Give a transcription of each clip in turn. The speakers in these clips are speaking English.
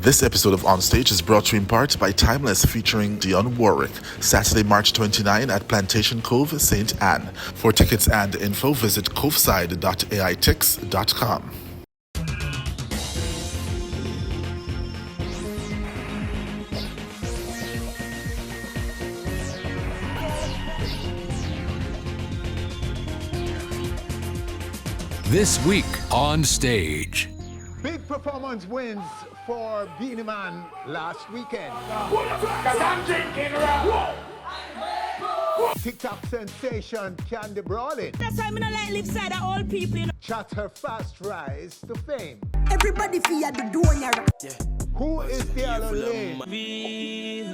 This episode of On Stage is brought to you in part by Timeless featuring Dionne Warwick, Saturday, March 29 at Plantation Cove, St. Anne. For tickets and info, visit coveside.aitix.com. This week on Stage. Big performance wins for Beenie Man last weekend. TikTok sensation Khandy Brawling That's why I'm not like live side of all people, you know. chats her fast rise to fame. Everybody fear the door now. Who is Tielo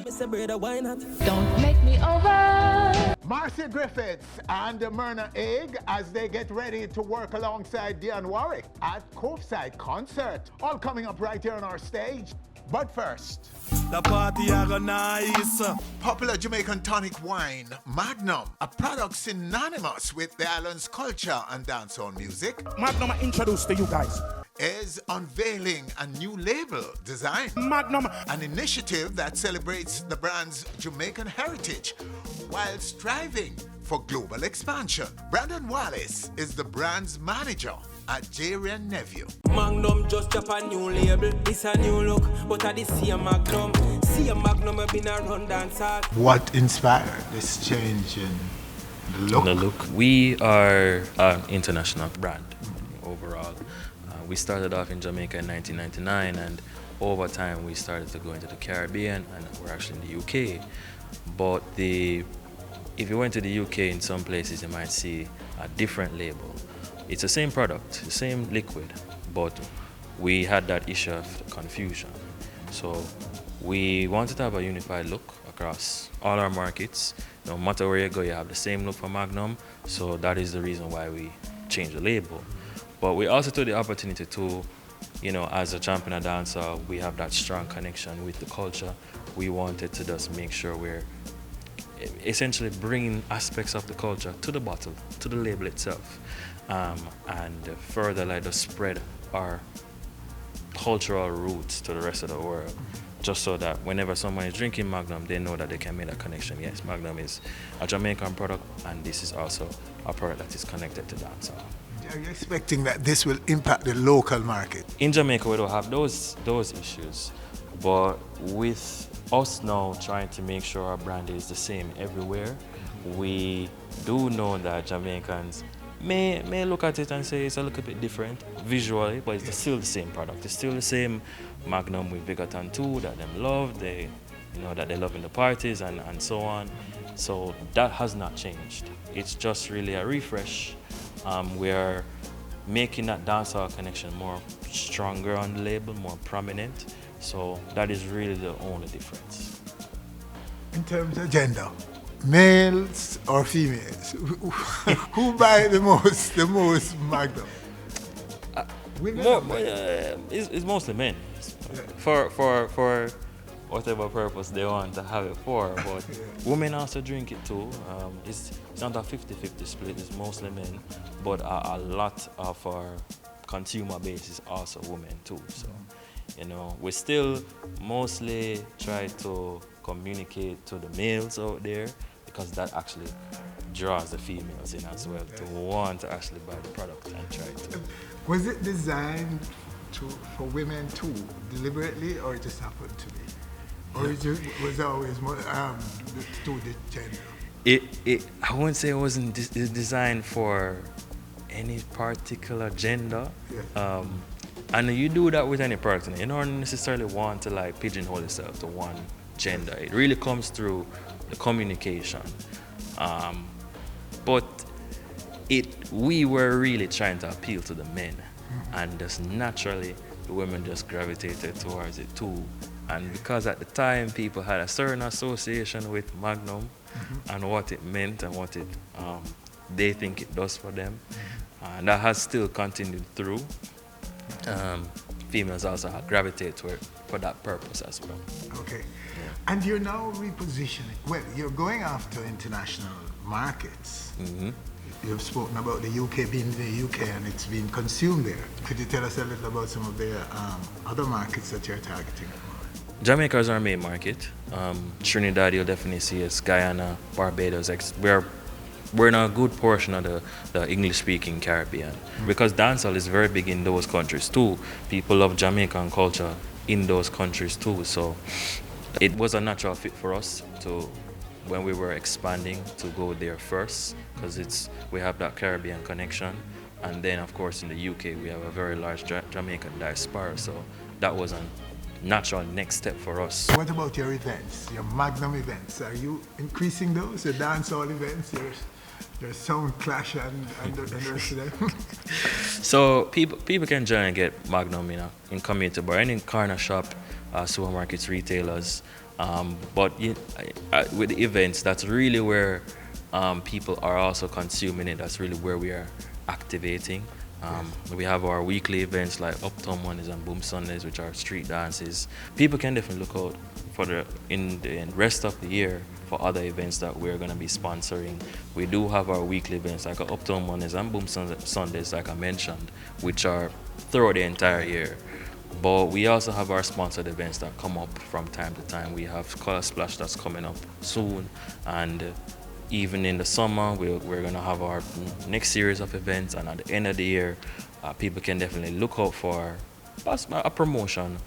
Lanez? Don't make me over. Marcia Griffiths and Myrna Egg as they get ready to work alongside Dionne Warwick at Coveside concert. All coming up right here on our stage. But first, the party are nice. popular Jamaican tonic wine, Magnum, a product synonymous with the island's culture and dancehall music, Magnum introduced to you guys. is unveiling a new label design. Magnum. An initiative that celebrates the brand's Jamaican heritage while striving for global expansion. Brandon Wallace is the brand's manager at J. Nephew. Magnum just drop a new label. It's a new look, but at the same Magnum. Same Magnum have been around dancehall. What inspired this change in the look? We are an international brand overall. We started off in Jamaica in 1999, and over time we started to go into the Caribbean, and we're actually in the UK. But if you went to the UK, in some places you might see a different label. It's the same product, the same liquid, but we had that issue of confusion. So we wanted to have a unified look across all our markets. No matter where you go, you have the same look for Magnum. So that is the reason why we changed the label. But we also took the opportunity to, as a champion of dancer, we have that strong connection with the culture. We wanted to just make sure we're essentially bringing aspects of the culture to the bottle, to the label itself, and further just spread our cultural roots to the rest of the world, just so that whenever someone is drinking Magnum, they know that they can make that connection. Yes, Magnum is a Jamaican product, and this is also a product that is connected to dancehall. Are you expecting that this will impact the local market? In Jamaica, we don't have those issues, but with us now trying to make sure our brand is the same everywhere, we do know that Jamaicans may look at it and say it's a little bit different visually, but it's still the same product. It's still the same Magnum with Biggerton 2 that them love, that they love in the parties and so on. So that has not changed. It's just really a refresh. We're making that dancehall connection more stronger on the label, more prominent. So that is really the only difference. In terms of gender, males or females? Who buy the most Magnum? It's mostly men. For whatever purpose they want to have it for, but women also drink it too. It's not a 50-50 split, it's mostly men, but a lot of our consumer base is also women too. So, we still mostly try to communicate to the males out there, because that actually draws the females in as well to want to actually buy the product and try it. Was it designed for women too, deliberately, or it just happened to be? Or it just was always more to the gender? I wouldn't say it wasn't designed for any particular gender. Yeah. And you do that with any product. You don't necessarily want to pigeonhole yourself to one gender. It really comes through the communication. But we were really trying to appeal to the men, and just naturally the women just gravitated towards it too. And because at the time people had a certain association with Magnum and what it meant and what they think it does for them, and that has still continued through. Females also gravitate to it for that purpose as well. Okay. Yeah. And you're now repositioning. Well, you're going after international markets. You've spoken about the UK being the UK and it's being consumed there. Could you tell us a little about some of the other markets that you're targeting? Jamaica is our main market. Trinidad, you'll definitely see us. Guyana, Barbados. We're in a good portion of the English-speaking Caribbean because dancehall is very big in those countries too. People love Jamaican culture in those countries too. So it was a natural fit for us to, when we were expanding, to go there first because we have that Caribbean connection. And then, of course, in the UK, we have a very large Jamaican diaspora. So that was a natural next step for us. What about your events, your Magnum events? Are you increasing those, your dancehall events, your sound clash and the rest of them? So people can join and get Magnum in community bar, any corner shop, supermarkets, retailers. But with the events, that's really where people are also consuming it. That's really where we are activating. We have our weekly events like Uptown Mondays and Boom Sundays, which are street dances. People can definitely look out for in the rest of the year for other events that we're going to be sponsoring. We do have our weekly events like Uptown Mondays and Boom Sundays, like I mentioned, which are throughout the entire year. But we also have our sponsored events that come up from time to time. We have Color Splash that's coming up soon, and even in the summer, we're going to have our next series of events, and at the end of the year, people can definitely look out for a promotion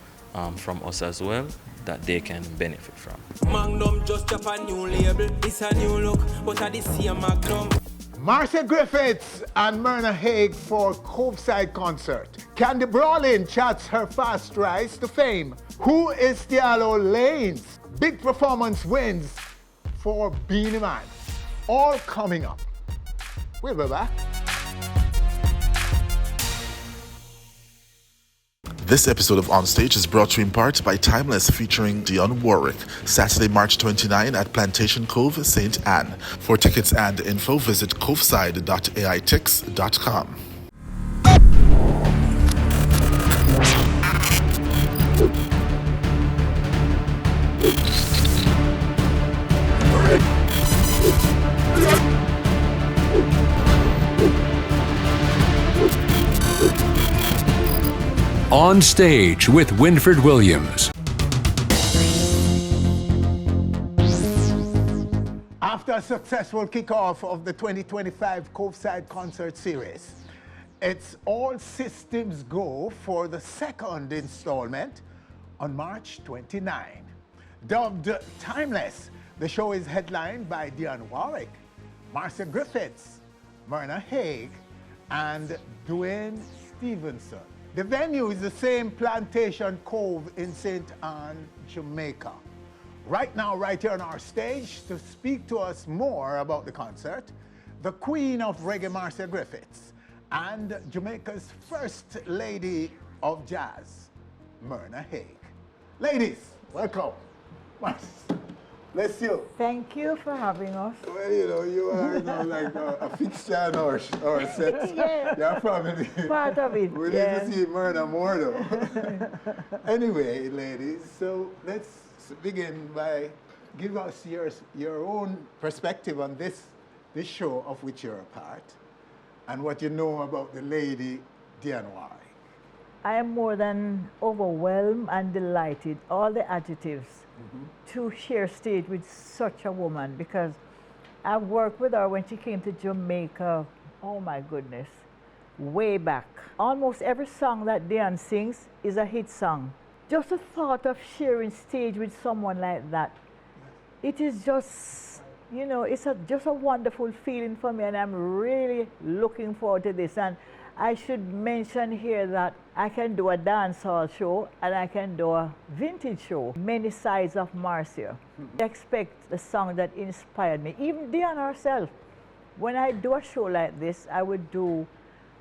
from us as well that they can benefit from. Magnum just drop a new label. It's a new look, but I see a Magnum. Marcia Griffiths and Myrna Hague for Coveside concert. Khandy Brawling chats her fast rise to fame. Who is Tielo Lanez? Big performance wins for Beenie Man. All coming up. We'll be back. This episode of On Stage is brought to you in part by Timeless featuring Dionne Warwick, Saturday, March 29 at Plantation Cove, St. Anne. For tickets and info, visit coveside.aitix.com. On Stage with Winford Williams. After a successful kickoff of the 2025 Coveside Concert Series, it's all systems go for the second installment on March 29. Dubbed Timeless, the show is headlined by Dionne Warwick, Marcia Griffiths, Myrna Hague, and Dwayne Stevenson. The venue is the same Plantation Cove in St. Anne, Jamaica. Right now, right here on our stage, to speak to us more about the concert, the Queen of Reggae, Marcia Griffiths, and Jamaica's First Lady of Jazz, Myrna Hague. Ladies, welcome. Bless you. Thank you for having us. Well, you are like a fixture on our set. Yeah. You're probably part of it. We need to see Myrna more though. Anyway, ladies, so let's begin by give us your own perspective on this show of which you're a part, and what you know about the lady Dionne Warwick. I am more than overwhelmed and delighted, all the adjectives, to share stage with such a woman, because I worked with her when she came to Jamaica, oh my goodness, way back. Almost every song that Dionne sings is a hit song. Just the thought of sharing stage with someone like that, it is just, it's just a wonderful feeling for me, and I'm really looking forward to this. And I should mention here that I can do a dancehall show and I can do a vintage show, many sides of Marcia. I expect the song that inspired me, even Dionne herself. When I do a show like this, I would do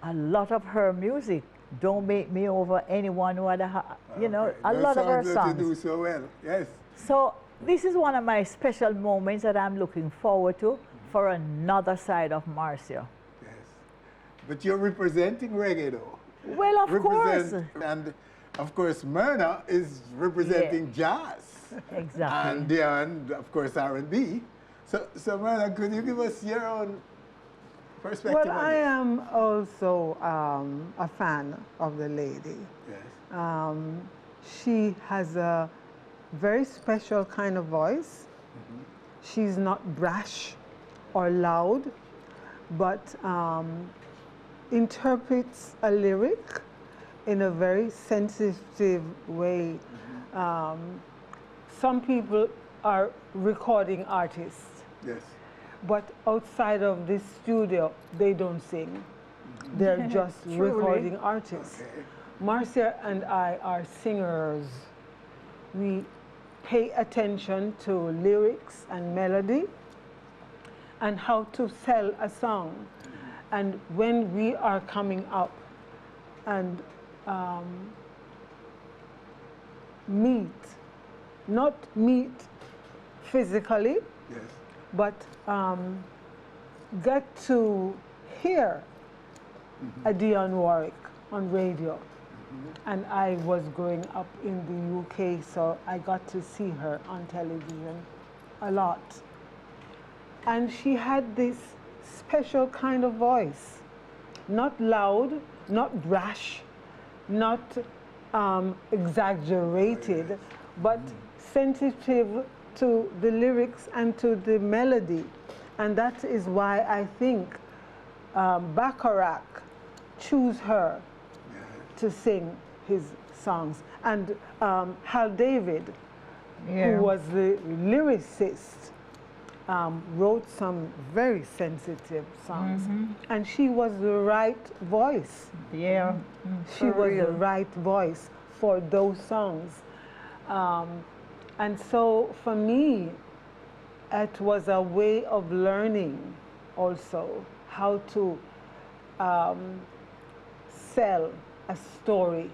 a lot of her music. Don't Make Me Over, anyone who had a lot of her songs. You do so well, yes. So this is one of my special moments that I'm looking forward to for another side of Marcia. But you're representing reggae, though. Well, of course. And, of course, Myrna is representing jazz. Exactly. And Dionne, of course, R&B. So, Myrna, could you give us your own perspective Well, on I this? am also a fan of the lady. Yes. She has a very special kind of voice. She's not brash or loud, but interprets a lyric in a very sensitive way. Some people are recording artists, Yes. but outside of this studio, they don't sing. They're just Truly. recording artists. Okay. Marcia and I are singers. We pay attention to lyrics and melody and how to sell a song. And when we are coming up and not meet physically, Yes. but get to hear a Dionne Warwick on radio. And I was growing up in the UK, so I got to see her on television a lot. And she had this special kind of voice, not loud, not brash, not exaggerated, but sensitive to the lyrics and to the melody. And that is why I think Bacharach chose her to sing his songs. And Hal David, who was the lyricist, wrote some very sensitive songs. And she was the right voice. Yeah. She was the right voice for those songs. And so for me, it was a way of learning also how to sell a story,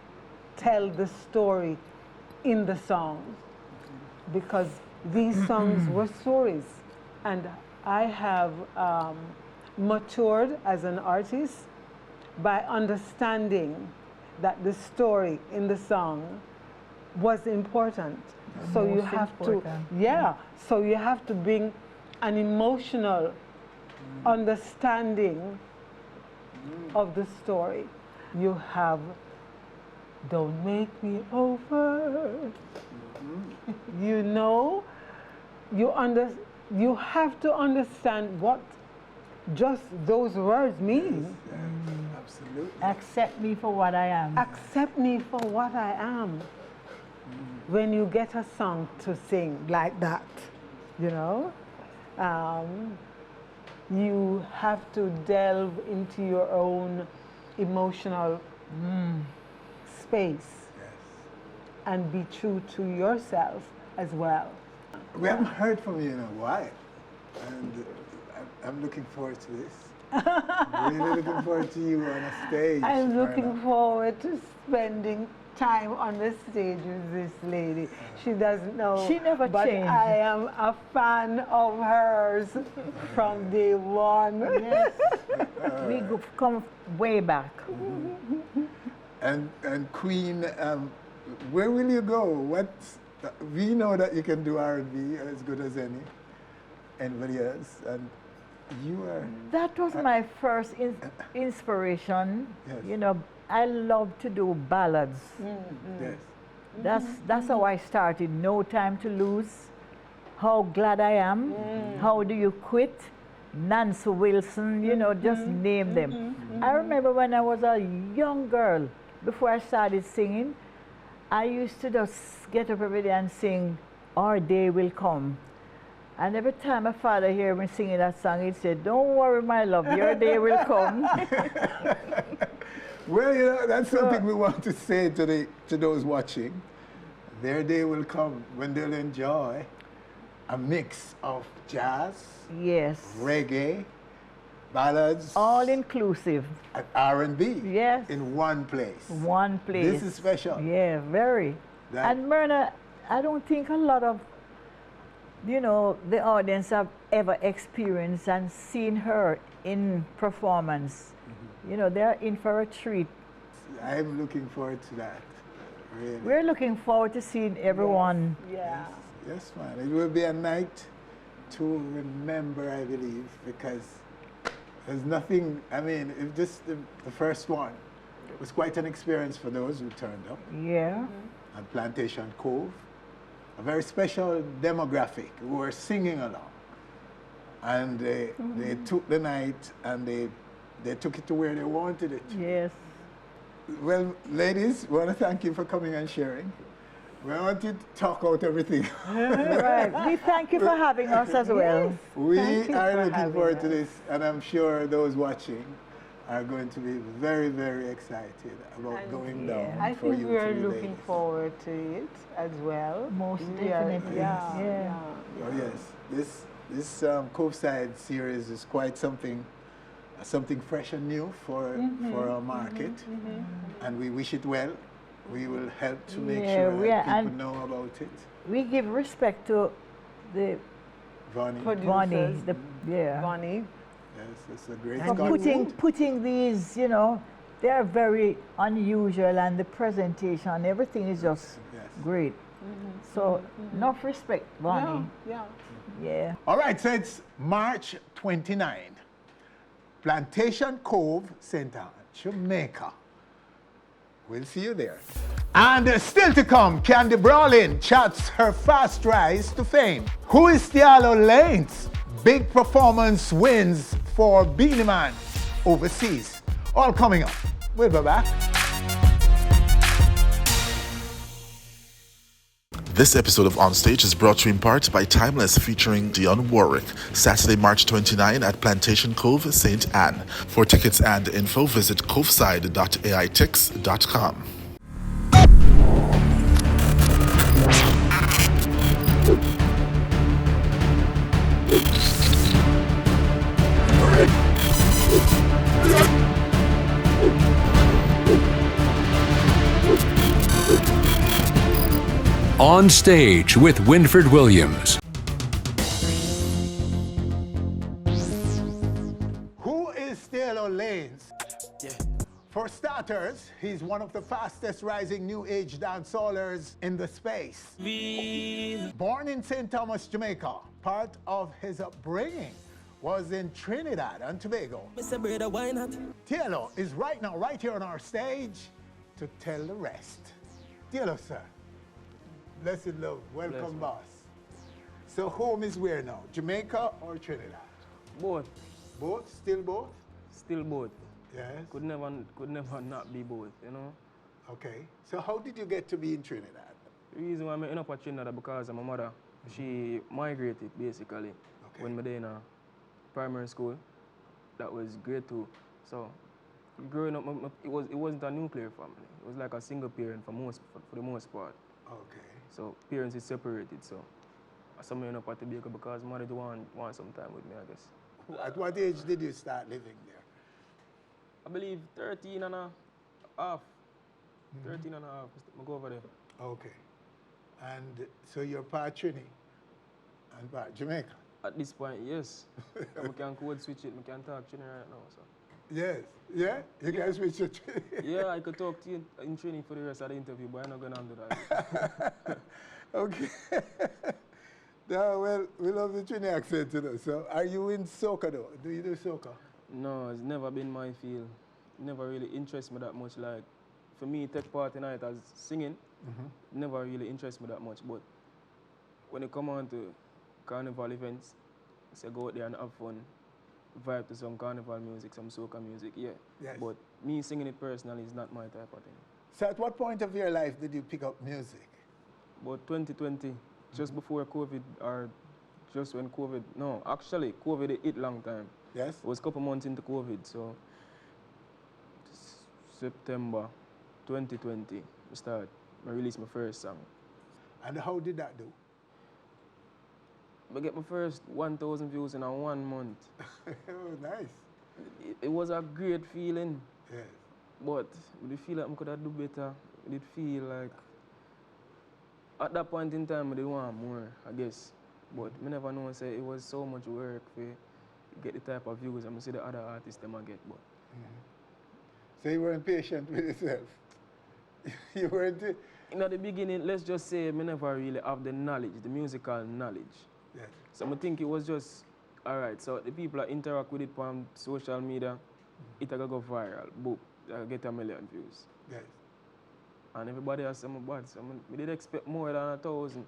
tell the story in the song, because these songs were stories. And I have matured as an artist by understanding that the story in the song was important. So you have to, so you have to bring an emotional understanding of the story. You have Don't Make Me Over. You know, you have to understand what just those words mean. Absolutely. Accept me for what I am. Accept me for what I am. When you get a song to sing like that, you know, you have to delve into your own emotional space and be true to yourself as well. We haven't heard from you in a while, and I'm looking forward to this. Really looking forward to you on a stage. I'm looking forward to spending time on the stage with this lady. She doesn't know. She never but changed. I am a fan of hers from day one. Yes. We come way back. And Queen, where will you go? We know that you can do R&B as good as anybody else, and you are. That was my first inspiration. Yes. You know, I love to do ballads. Yes. That's how I started. No Time to Lose, How Glad I Am, How Do You Quit, Nancy Wilson, you know, just name them. I remember when I was a young girl, before I started singing, I used to just get up every day and sing, Our Day Will Come. And every time my father heard me singing that song, he'd say, don't worry, my love, your day will come. Well, you know, that's something we want to say to those watching. Their day will come when they'll enjoy a mix of jazz, Yes. reggae, ballads, All inclusive. and R&B Yes. in one place. One place. This is special. Yeah, very. That- And Myrna, I don't think a lot of, you know, the audience have ever experienced and seen her in performance. You know, they're in for a treat. I'm looking forward to that. Really. We're looking forward to seeing everyone. Yeah. Yes, man. It will be a night to remember, I believe, because There's nothing, I mean, if this the first one, it was quite an experience for those who turned up. Yeah. At Plantation Cove. A very special demographic who were singing along. And they took the night and they took it to where they wanted it. Yes. Well, ladies, we want to thank you for coming and sharing. We want you to talk out everything. Right. We thank you for having us as well. We Thank you are for looking having forward to us. this, and I'm sure those watching are going to be very, very excited about going down I for think you we are three looking ladies. forward to it as well. Most Yeah, definitely. yeah. Oh yes, this Coveside series is quite something fresh and new for our market, and we wish it well. We will help to make sure that people know about it. We give respect to the Vonnie, Bonnie. Bonnie. yes, it's a great For Scotch. putting these, you know, they are very unusual, and the presentation, everything is just great. So, enough respect, Bonnie. Yeah. Yeah. All right, so it's March 29. Plantation Cove Center, Jamaica. We'll see you there. And still to come, Khandy Brawling chats her fast rise to fame. Who is Tielo Lanez? Big performance wins for Beenie Man overseas. All coming up. We'll be back. This episode of Onstage is brought to you in part by Timeless featuring Dionne Warwick, Saturday, March 29 at Plantation Cove, St. Anne. For tickets and info, visit coveside.aitix.com. On Stage with Winford Williams. Who is Tielo Lanez? For starters, he's one of the fastest rising new age dancehallers in the space. Born in St. Thomas, Jamaica, part of his upbringing was in Trinidad and Tobago. Tielo is right now, right here on our stage to tell the rest. Tielo, sir. Blessed love. Welcome, boss. So home is where now? Jamaica or Trinidad? Both. Both? Still both? Still both. Yes. Could never not be both, you know? Okay. So how did you get to be in Trinidad? The reason why I'm in Trinidad because my mother, she migrated basically when we were in primary school. That was grade 2. So growing up, it wasn't a nuclear family. It was like a single parent for the most part. Okay. So parents is separated. So I summoned up at Jamaica because mother want some time with me, I guess. At what age did you start living there? I believe 13 and a half. 13 and a half. I go over there. Okay. And so you're part Trini and part Jamaica? At this point, yes. I can code switch it. I can talk Trini right now. So. Yes. Yeah? You can switch to Trini? Yeah, I could talk to you in Trini for the rest of the interview, but I'm not going to do that. Okay. No, well, we love the Trini accent, you know. So are you in soca, though? Do you do soca? No, it's never been my field. Never really interests me that much. Like, for me, take part in it as singing, never really interests me that much. But when it come on to carnival events, I say go out there and have fun, vibe to some carnival music, some soca music, yeah. Yes. But me singing it personally is not my type of thing. So at what point of your life did you pick up music? But 2020, just before COVID, or just when COVID, no, actually, COVID hit long time. Yes? It was a couple months into COVID, so September 2020, I released my first song. And how did that do? I get my first 1,000 views in 1 month. Oh, nice. It was a great feeling. Yes. But I did feel like I could have do better. I did feel like at that point in time I did want more, I guess. But I never know, say it was so much work to get the type of views I'm see the other artists them I get. But So you were impatient with yourself? You weren't? in the beginning, let's just say I never really have the knowledge, the musical knowledge. Yes. So I think it was just All right, so the people that interact with it on social media, it go viral, boom, get 1 million views. Yes. And everybody has some bad, so I did expect more than 1,000.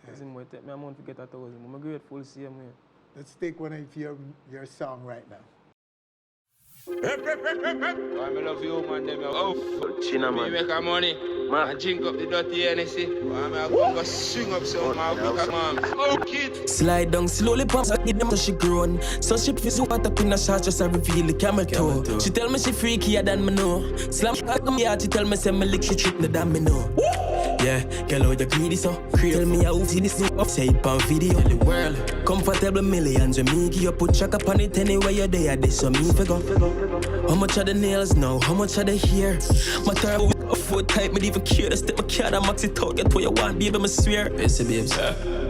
Yes. It take me a month to get 1,000. I'm grateful to see him here. Let's take one of your song right now. I love you, man. Oh, China, man. Me make money. Man. I drink up the dirty Hennessy. I go swing up some man. Oh, kid. Slide down slowly, pumps. I give them so she grown. So she fizz out up in a shot, just to reveal the camel toe. She tell me she freakier than me know. Slam her come here, she tell me say me lick she trick me than me know. Yeah, girl, how you greedy so? Tell me how see this up, say it on video. The world, comfortable millions with me. You put check up on it anywhere you're there. This so me figure. How much are the nails now? How much are they here? My turbo with a foot type, me even care. I step my car and max it out. Get what you want, baby, I swear. Yes, babes.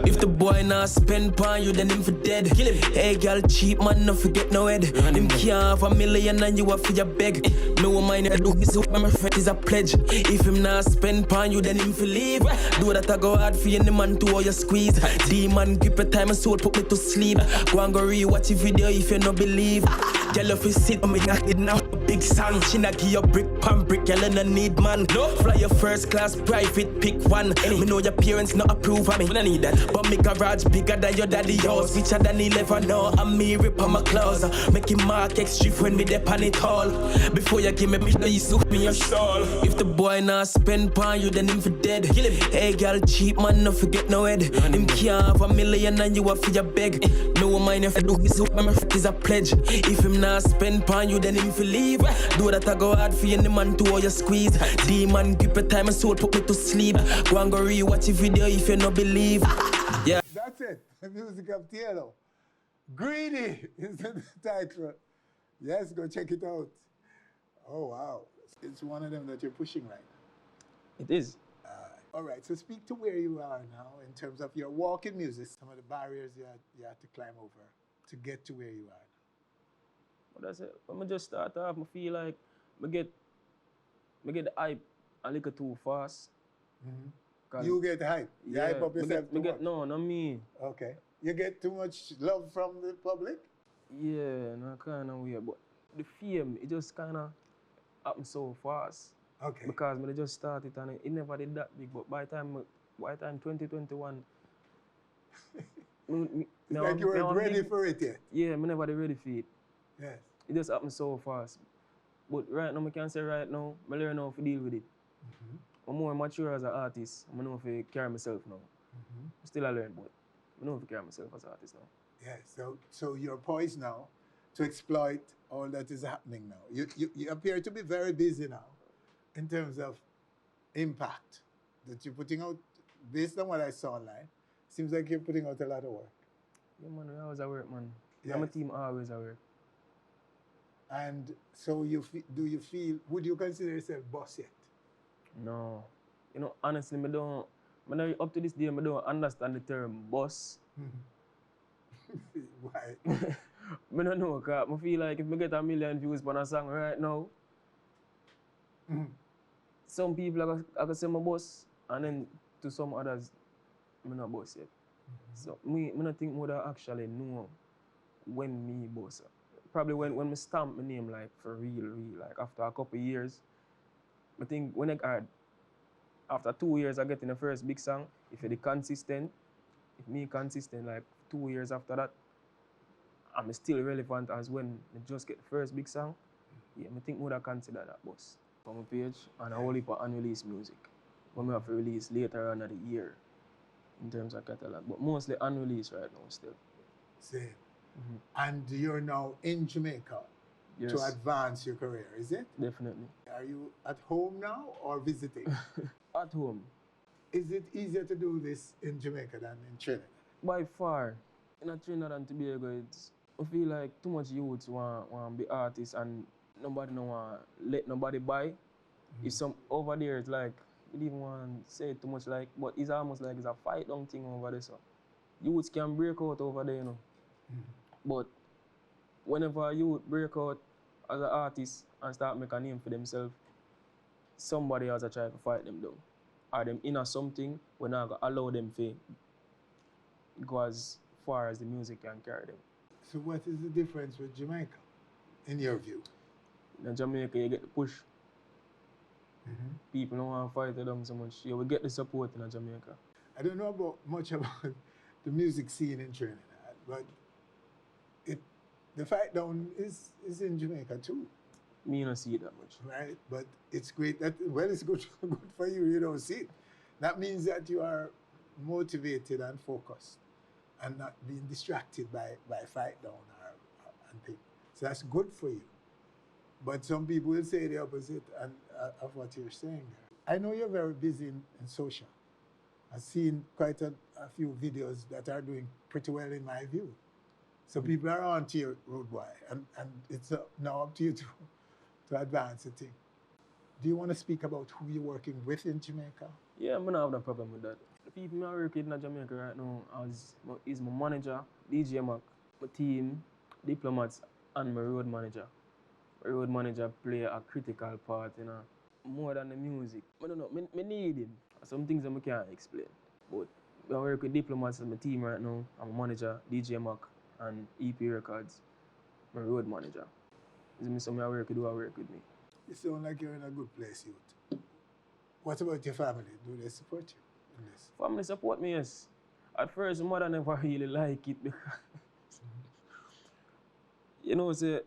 If the boy not spend pon you, then him for dead. Kill him. Hey, girl, cheap man, no forget no head. Him can't have 1 million and you have for your beg. No mind I do his hope, my friend is a pledge. If him not spend pon you, then him for leave. Do that I go hard for you, the man to all your squeeze. Demon grip your time and soul put me to sleep. Go and go re-watch the video if you no believe. Girl, if you sit on me, knock it now. Big song, she not give you brick pan brick. Girl, you no need man. No. Fly your first class private, pick one. Me know your parents not approve of me. I need that. But me garage bigger than your daddy house. Richer than 11 now. And me rip on my claws. Make him mark extra when me dep on it all. Before you give me, know you suit me your soul. If the boy not spend pon you, then him for dead. Kill him. Hey, girl, cheap man, no forget no head. Him can't have 1 million and you have for your beg. No mind if I do his hope, my friend is a pledge. If him not spend pon you, then him for leave. Do that I go hard for you, the man to all your squeeze. Demon grip your time and soul put me to sleep. Go and go re-watch the video if you no believe. Yeah. That's it. The music of Tielo. Greedy is the title. Yes, go check it out. Oh, wow. It's one of them that you're pushing right now. It is. All right, so speak to where you are now in terms of your walk in music, some of the barriers you had to climb over to get to where you are. But that's it. When I just start off, I feel like I get the hype a little too fast. Mm-hmm. You get hype? You hype up yourself too much? No, not me. Okay. You get too much love from the public? Yeah, no, kind of weird. But the fame, it just kind of happened so fast. Okay. Because I just started and it never did that big. But by the time 2021, it's like you weren't ready for it yet. Yeah, I never ready for it. Yes. It just happened so fast. But right now, I can say right now, I learn how to deal with it. Mm-hmm. I'm more mature as an artist. I know how to carry myself now. Mm-hmm. Still I learn, but I know how to carry myself as an artist now. Yeah, so you're poised now to exploit all that is happening now. You appear to be very busy now in terms of impact that you're putting out. Based on what I saw online, seems like you're putting out a lot of work. Yeah, man, we always at work, man. Yes. My team always at work. And so would you consider yourself boss yet? No. You know, honestly, up to this day, I don't understand the term boss. Why? I don't know, because I feel like if I get 1 million views on a song right now, some people are going to say my boss, and then to some others, I'm not boss yet. So I don't think more that actually know when me boss. Probably when I stamp my name like for real, like after a couple of years. I think when after 2 years I get in the first big song, if you're consistent, like 2 years after that, I'm still relevant as when I just get the first big song. Yeah, I think more that consider that boss. On my page and a whole heap of unreleased music. When we have to release later on in the year in terms of catalog. But mostly unreleased right now still. Same. Mm-hmm. And you're now in Jamaica to advance your career, is it? Definitely. Are you at home now or visiting? At home. Is it easier to do this in Jamaica than in Trinidad? By far. In Trinidad and Tobago, I feel like too much youths want to be artists and nobody no want let nobody buy. If some over there, it's like, you didn't want to say too much like, but it's almost like it's a fight down thing over there. So youths can break out over there, you know. But whenever you break out as an artist and start make a name for themselves, somebody else try to fight them down. Or them in or something, we're not going to allow them to go as far as the music can carry them. So what is the difference with Jamaica, in your view? In Jamaica, you get the push. People don't want to fight them so much. You will get the support in Jamaica. I don't know much about the music scene in Trinidad, but the fight down is in Jamaica too. Me don't see it that much. Right, but it's great that, well, it's good for you, you don't see it. That means that you are motivated and focused and not being distracted by fight down and things. So that's good for you. But some people will say the opposite of what you're saying there. I know you're very busy in social. I've seen quite a few videos that are doing pretty well in my view. So people are on to your road boy, and it's now up to you to advance the thing. Do you want to speak about who you're working with in Jamaica? Yeah, I don't have no problem with that. The people I work with in Jamaica right now is my manager, DJ Mac, my team, diplomats, and my road manager. My road manager play a critical part, more than the music. I don't know, I need him. Some things I can't explain. But I work with diplomats and my team right now. I'm a manager, DJ Mac, and EP Records, my road manager. It's something I work with me. You sound like you're in a good place, youth. What about your family? Do they support you in this? Family support me, yes. At first, my mother never really like it because, say,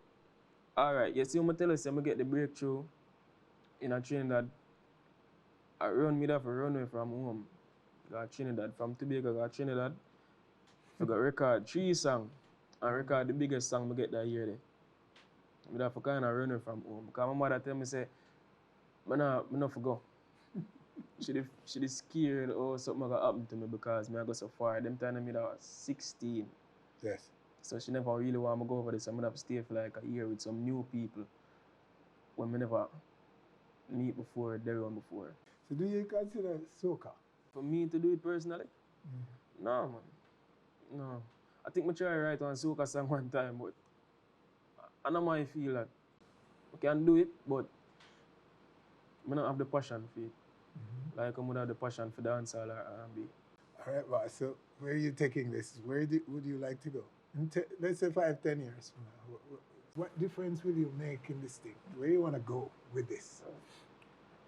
all right, you see, I'm tell us, I'm get the breakthrough in a Trinidad. I run me there for run away from home. Got Trinidad, from Tobago, got Trinidad. I got record 3 songs and record the biggest song I get that year. I have to kind of run away from home. Because my mother tell me, say, I not go. She is scared or something going to happen to me because I go so far. Them time I was 16. Yes. So she never really want me to go over this. I'm going to have to stay for like a year with some new people when I never meet before, they run before. So do you consider soca? For me to do it personally? No, man. No. I think I tried to write one soca song one time, but I know I feel that I can do it, but I don't have the passion for it. Like I would have the passion for dancehall or R&B. All right, well, so where are you taking this? Where would you like to go? Let's say 5-10 years from now. What difference will you make in this thing? Where do you want to go with this?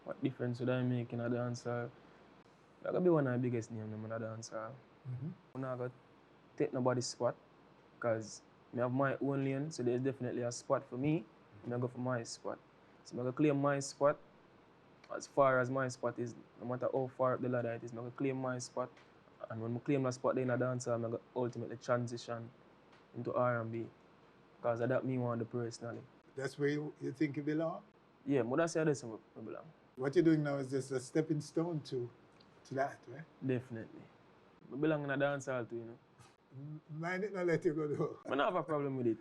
What difference would I make in a dancehall? I'm going to be one of the biggest names in a dancehall. I'm not going to take nobody's spot because I have my own lane, so there's definitely a spot for me. I'm going to go for my spot. So I'm going to claim my spot as far as my spot is, no matter how far up the ladder it is. I'm going to claim my spot. And when I claim that spot in a dancehall, I'm going to ultimately transition into R&B because that me want to personally. That's where you think you belong? Yeah, but that's where I belong. What you're doing now is just a stepping stone to that, right? Definitely. I belong in a dancehall too, Mind it not let you go though. I don't have a problem with it.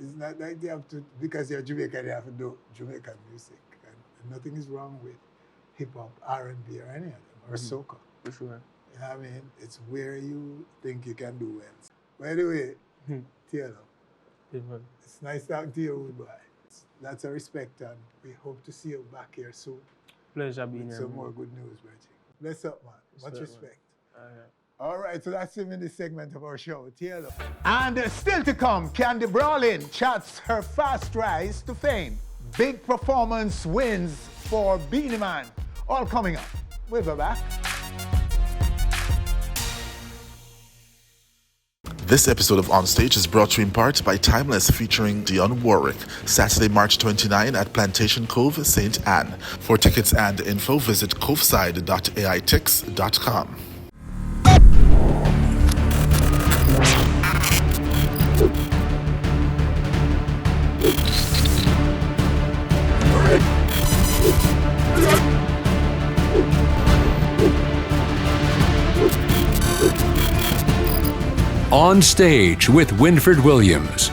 It's not like you have to, because you're Jamaican, you have to do Jamaican music. And nothing is wrong with hip-hop, R&B, or any of them, or soca. For sure. You know what I mean? It's where you think you can do well. By the way, Tielo, it's nice talking to you, old boy. Lots of respect, and we hope to see you back here soon. Pleasure being with here. some more good news, Reggie. Bless up, man. Much respect. Man. All right, so that's him in this segment of our show, Tielo. And still to come, Khandy Brawling chats her fast rise to fame. Big performance wins for Beenie Man. All coming up. We'll be back. This episode of Onstage is brought to you in part by Timeless featuring Dionne Warwick, Saturday, March 29 at Plantation Cove, St. Anne. For tickets and info, visit coveside.aitix.com. On Stage with Winfred Williams.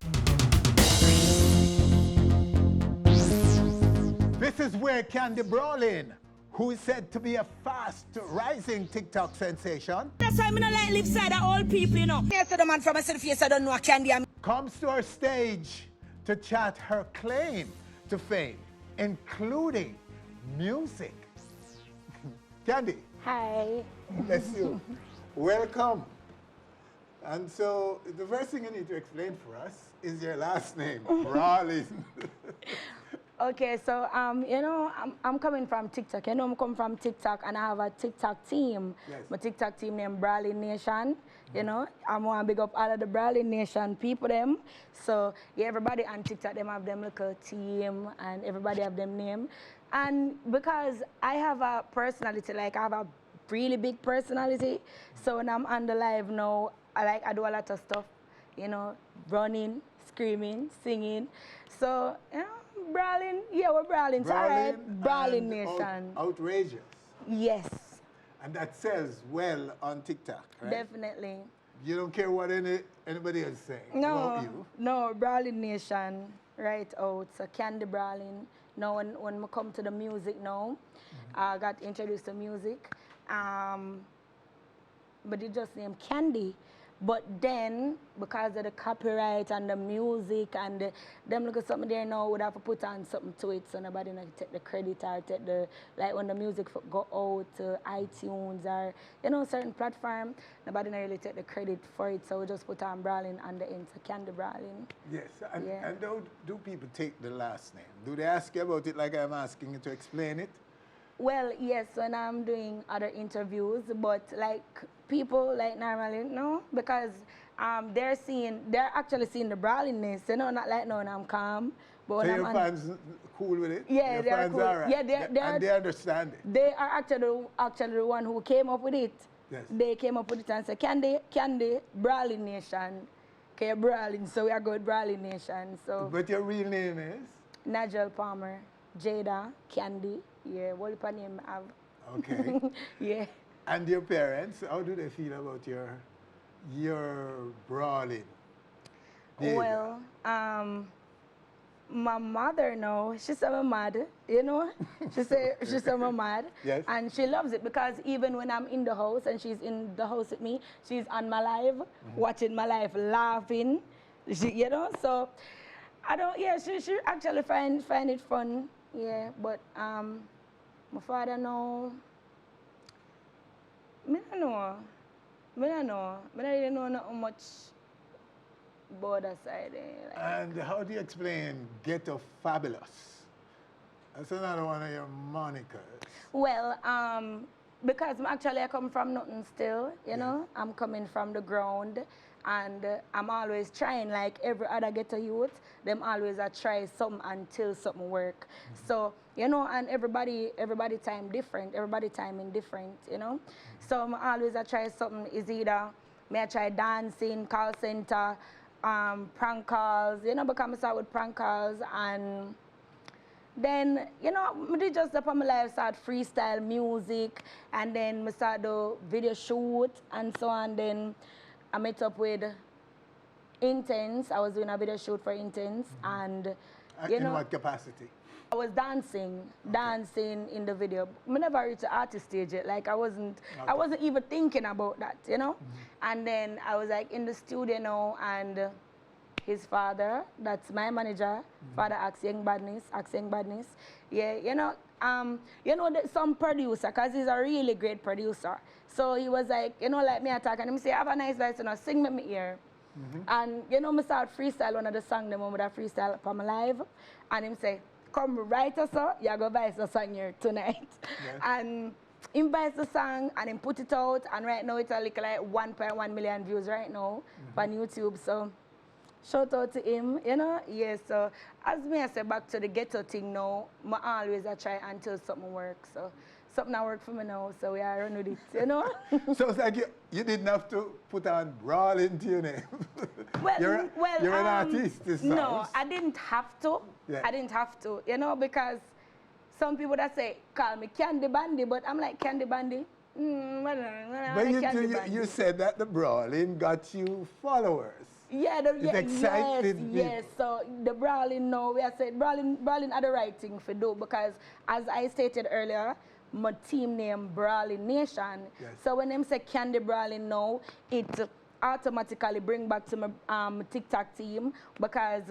This is where Khandy Brawling, who is said to be a fast-rising TikTok sensation, That's why I don't like live side of all people, Yes, the man from myself, yes, I don't know Khandy. comes to our stage to chat her claim to fame, including music. Khandy. Hi. Bless you. Welcome. And so the first thing you need to explain for us is your last name, Brawling. Okay, so you know, I'm coming from TikTok. You know, I'm coming from TikTok, and I have a TikTok team. Yes. My TikTok team named Brawling Nation. You know, I want to big up all of the Brawling Nation people them. So yeah, everybody on TikTok them have them little team, and everybody have them name. And because I have a personality, like I have a really big personality, so when I'm on the live now, I do a lot of stuff. You know, running, screaming, singing. So you know. Brawling, yeah, we're brawling. It's all right. Brawling Nation. Outrageous. Yes. And that sells well on TikTok, right? Definitely. You don't care what anybody else saying about you? No, Brawling Nation, right out. So Khandy Brawling. Now, when I come to the music now, I got introduced to music. But it just named Khandy. But then, because of the copyright and the music and them look at something there now, would have to put on something to it so nobody not take the credit or take the, like when the music go out to iTunes or, you know, certain platform, nobody not really take the credit for it. So we just put on Brawling and the end, so Khandy Brawling. Yes, and do people take the last name? Do they ask you about it like I'm asking you to explain it? Well, yes, when I'm doing other interviews, but like people like normally, no, because they're actually seeing the brawlingness, you know, not like no, I'm calm. But when so your fans cool with it? Yeah, your they're fans cool. Are right. Yeah, and they understand it. They are actually the one who came up with it. Yes. They came up with it and said, Khandy, Brawling Nation. Okay, Brawling, so we are good Brawling Nation. So. But your real name is? Nigel Palmer, Jada, Khandy. Yeah, what if I name I have? Okay. Yeah. And your parents, how do they feel about your brawling? Well, my mother, no, she said I'm mad, you know? She said I'm mad. Yes. And she loves it because even when I'm in the house and she's in the house with me, she's on my live, watching my live, laughing, you know? So, she actually find it fun, yeah, but my father no. I don't know. I don't really know not much about that side. Like. And how do you explain Ghetto Fabulous? That's another one of your monikers. Well, because I come from nothing still, you know. I'm coming from the ground. And I'm always trying, like every other ghetto youth, them always try something until something work. So, you know, and everybody time different, everybody timing different, you know. So I'm always try something, is either may I try dancing, call center, prank calls, you know, because I start with prank calls and then, you know, I did just up on my life, start freestyle music and then I start do video shoot and so on. Then I met up with Intense. I was doing a video shoot for Intense, and you know, in what capacity? I was dancing in the video. I never reached the artist stage yet. Like I wasn't even thinking about that, you know. And then I was like in the studio now, and his father, that's my manager, father Axe Young Badness. Yeah, you know, some producer, cause he's a really great producer. So he was like, you know, like me attack, and him say, have a nice voice, you know, sing me ear. And you know, I start freestyle one of the songs, the moment I freestyle from my live, and him say, come write us up, you go voice the song here tonight. Yes. And him voice the song and him put it out, and right now it's like 1.1 million views right now on YouTube. So shout out to him, you know. Yeah, so as me I say back to the ghetto thing now, I always try until something works. So something that work for me now, so we are run with it, you know. So it's like you didn't have to put on Brawling to your name. Well, you're an artist, this sounds. No, I didn't have to. Yeah. I didn't have to, you know, because some people that say, call me Khandy Bandy, but I'm like, Khandy Bandy? But you said that the Brawling got you followers. Yeah, yes. So the Brawling now, we are saying Brawling are the right thing for do, because as I stated earlier, my team name Brawling Nation. Yes. So when them say Khandy Brawling now, it automatically bring back to my TikTok team, because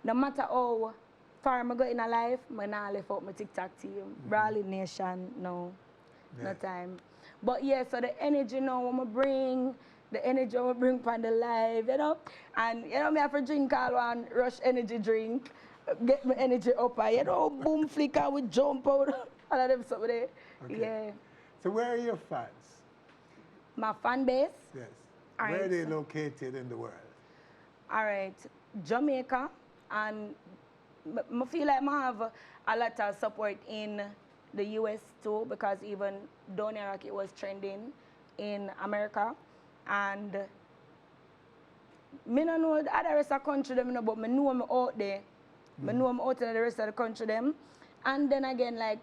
no matter how far I go in a life, I not left out my TikTok team. Brawling Nation, no time. But yeah, so the energy now I bring, the energy I bring from the live, you know. And, you know, me have to drink all one Rush energy drink, get my energy up, and, you know, boom, flicker, we jump out, all of them stuff there. Okay. Yeah. So where are your fans? My fan base? Yes. All Where right, are they so- located in the world? All right, Jamaica, and I feel like I have a lot of support in the US too, because even down here, like, it was trending in America, and me don't know the other rest of the country them, you know, but me know I'm out there. Me know I'm out in the rest of the country them, and then again, like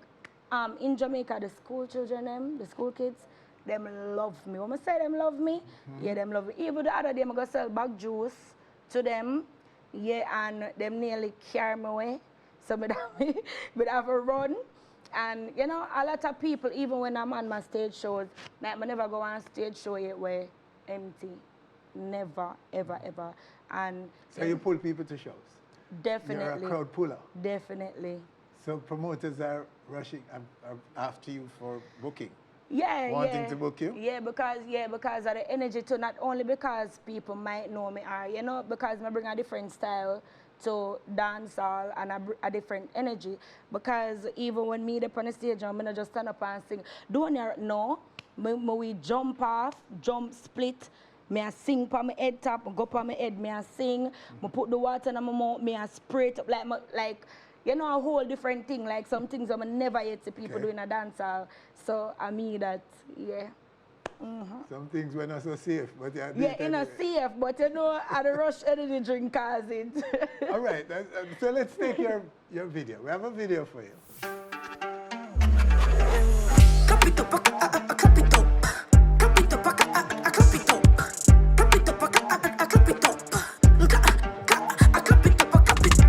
in Jamaica, the school children them, the school kids, them love me. When I say them love me, yeah, them love me. Even the other day, I go sell bag juice to them, yeah, and them nearly carry me away. So me have a run. And, you know, a lot of people, even when I'm on my stage shows, like, I never go on stage show yet where empty. Never, ever, ever. And So you pull people to shows? definitely. You're a crowd puller? Definitely. So promoters are rushing are after you for booking? Yeah, Wanting yeah. to book you? Yeah, because of the energy too. Not only because people might know me, or, you know, because I bring a different style to dancehall and a different energy. Because even when me up on the stage, I'm not just stand up and sing. Don't you know? We jump off, jump split. Me I sing pa my head top, go pa my head, me I sing. Me put the water in my mouth, me I spray it up like you know, a whole different thing. Like some things I never yet see people doing a dancehall. So I mean that, yeah. Some things were not so safe, but yeah. Yeah, not safe, but you know, at the Rush energy drink cause it. All right, so let's take your video. We have a video for you.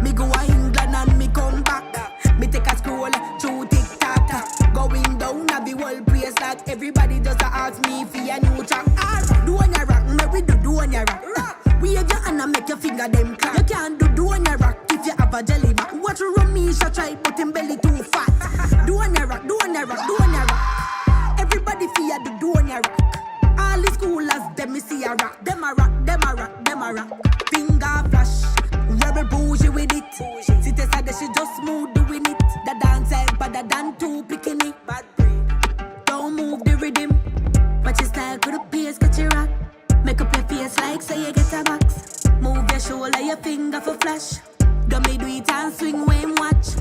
Me go a England and me come back. Me take a scroll through TikTok. Going down a the world place like everybody just ask me for a new track. Do on your rock, me we do on your rock. Wave your hand and make your finger them clap. You can't do on your rock if you have a jelly back. Watch Ramisha try but him belly too fat. Do on your rock, do on your rock, do on your rock. Everybody fear do on your rock. All the schoolers them me see a rock. Them a rock, them a rock, them a rock. Finger flash. Rebel bougie with it. She said that she just smooth doing it. The dance is better than two picking it. Bad breed. Don't move the rhythm. But your style could the pace catch your rock. Make up your face like say you get a box. Move your shoulder, your finger for flash. Don't me do it and swing when watch.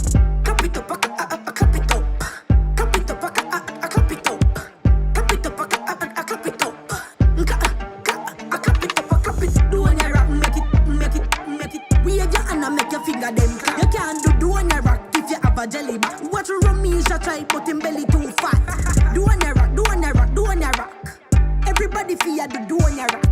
Clap it up, clap it up. Clap it up, clap it up. Clap it up, clap it up. Clap it up, clap it. Do on your rock, make it. Wave your hand and make your finger them clap. You can't do on your rock if you have a jelly back. Watch Ramisha try but him belly too fat. Do on your rock, do on your rock, do on your rock. Everybody fear do on your rock.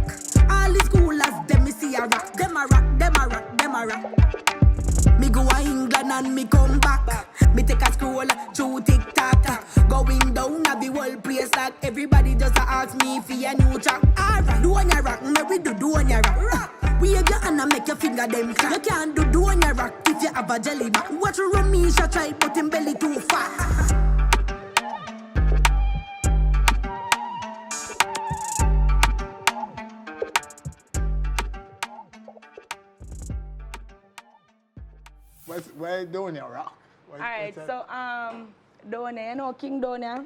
All the schoolers them me see a rock. Them a rock, them a rock, them a rock. Me go a England and me come back. Me take a scroll through TikTok. Going down a the world place like everybody just ask me for a new track. Alright, do on your rock, me we do on your rock. Wave your hand and make your finger them clap. You can't do on your rock if you have a jelly back. Watch Ramisha try but him belly too fat. Why don't you rock? Alright, so Donia, you know King Donia,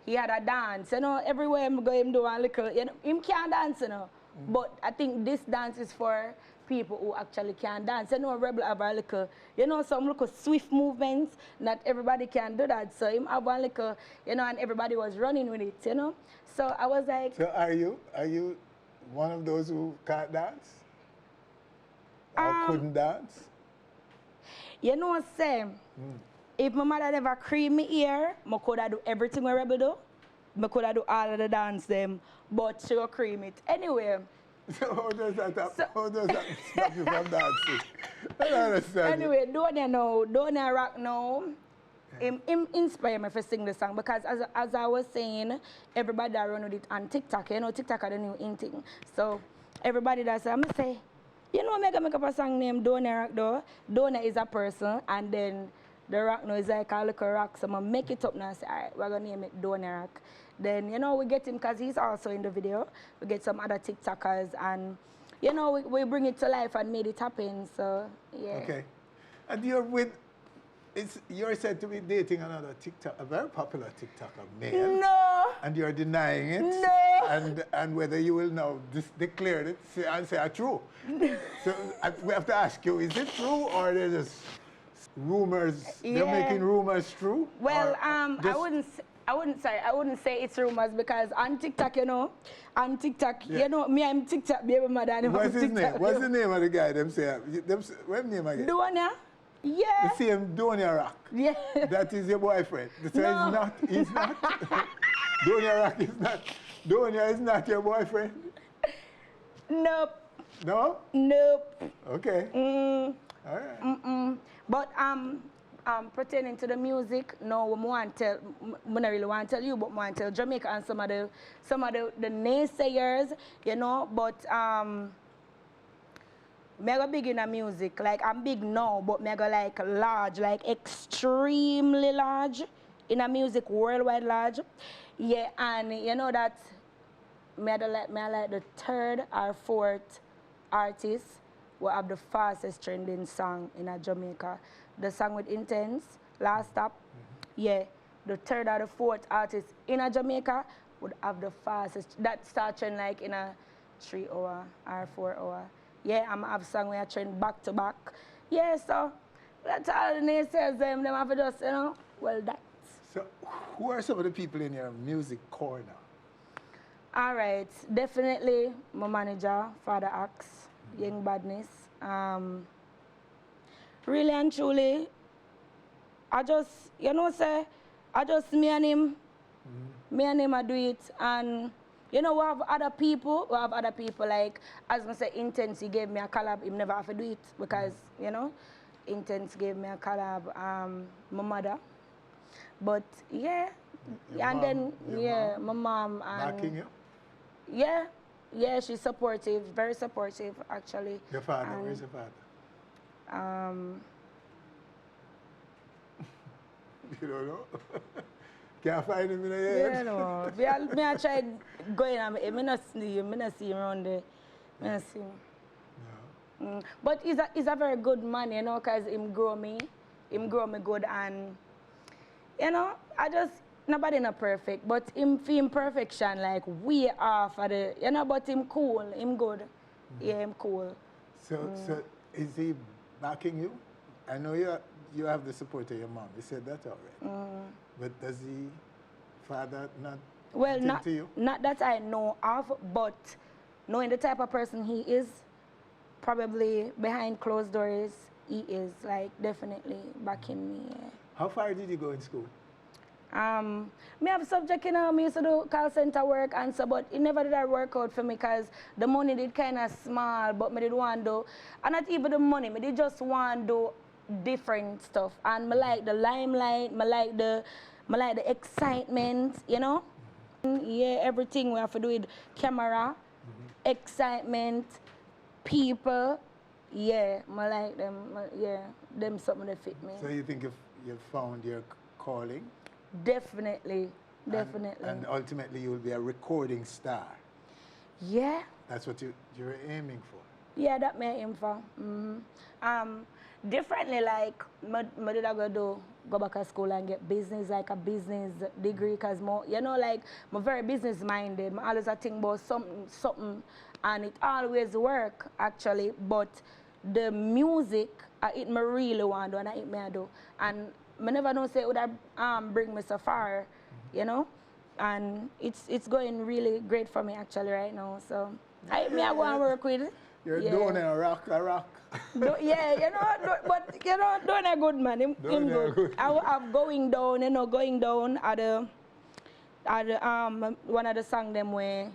he had a dance. You know, everywhere I go him do a little, you know, him can't dance, you know. But I think this dance is for people who actually can dance. You know, Rebel have a little, you know, some little swift movements. Not everybody can do that. So him have one little, you know, and everybody was running with it, you know. So I was like. So are you one of those who can't dance? Or couldn't dance? You know, Sam, if my mother never cream me here, I could have do everything we Rebel do. I could have do all of the dance them, but she will cream it. Anyway. So how does that stop you from dancing? I don't understand. Anyway, Donia rock now. Him inspire me to sing the song because as I was saying, everybody that run with it on TikTok. You know, TikTok are the new in thing. So everybody that's I'm say, you know, make up a song named Donia rock though. Donia is a person and then the rock now is like a little rock, so I make it up now and say, all right, we're going to name it Donia Rock. Then, you know, we get him because he's also in the video. We get some other TikTokers and, you know, we bring it to life and made it happen, so, yeah. Okay. And you're said to be dating another TikTok, a very popular TikToker male. No. And you're denying it. No. And whether you will now declare it and say true. So we have to ask you, is it true or they're just rumors? Yeah. They're making rumors true? Well, I wouldn't say it's rumors because on TikTok, you know, you know, me, I'm TikTok baby mother. And What's his TikTok, name? What's the name of the guy? What's the name again? Donia. Yeah. The same Donia Rock. Yeah. That is your boyfriend. So No. he's not. Donia Rock is not. Donia is not your boyfriend. Nope. No? Nope. Okay. Mm. All right. But pertaining to the music, no, I don't really want to tell you, but I want to tell Jamaica and some of the naysayers, you know, but me go big in the music. Like, I'm big now, but me go like large, like extremely large in the music, worldwide large. Yeah, and you know that me like the third or fourth artist who have the fastest trending song in Jamaica. The song with Intense, Last Stop. Yeah, the third or the fourth artist in Jamaica would have the fastest. That start trend like in a 3 hour or 4 hour. Yeah, I'm have song where I trend back to back. Yeah, so that's all the naysayers them have to just, you know, well that. So who are some of the people in your music corner? All right, definitely my manager, Father Axe, Young Badness. Really and truly, I just, you know, I just me and him I do it, and you know, we have other people like, as I say, Intense, he gave me a collab, he never have to do it, because, you know, Intense gave me a collab, my mother, but yeah, my mom, and backing you? Yeah, she's supportive, very supportive, actually. Your father, where's your father? You don't know? Can't find him in the head? Yeah, no. Me I tried going and I not see him around there. I not see him. No. But he's a very good man, you know, because him grow me good, and you know, nobody not perfect, but him for imperfection, like way off of the, you know, but him cool, him good. Yeah, him cool. So is he backing you? I know you have the support of your mom. You said that already. But does father not think to you? Not that I know of, but knowing the type of person he is, probably behind closed doors, he is like definitely backing me. Yeah. How far did you go in school? Me have subject, you know, me used to do call center work and so, but it never did that work out for me because the money did kind of small, but me did want to do, and not even the money, me did just want to do different stuff, and me like the limelight, me like the excitement, you know. Yeah, everything we have to do with camera, excitement, people. Yeah, me like them. Them something that fit me. So you think if you found your calling? Definitely. And ultimately you will be a recording star. Yeah. That's what you're aiming for. Yeah, that may aim for. Differently, like, I did go back to school and get business, like a business degree, because you know, like, I'm very business minded. I always think about something, and it always work actually. But the music, it me really want to do, and it me I do, and I never know say it would have bring me so far, you know, and it's going really great for me actually right now. So I go and work with it. You're doing a rock. Yeah, you know, but you know, doing a good man. Him good. I'm going down, you know, at the one of the songs them where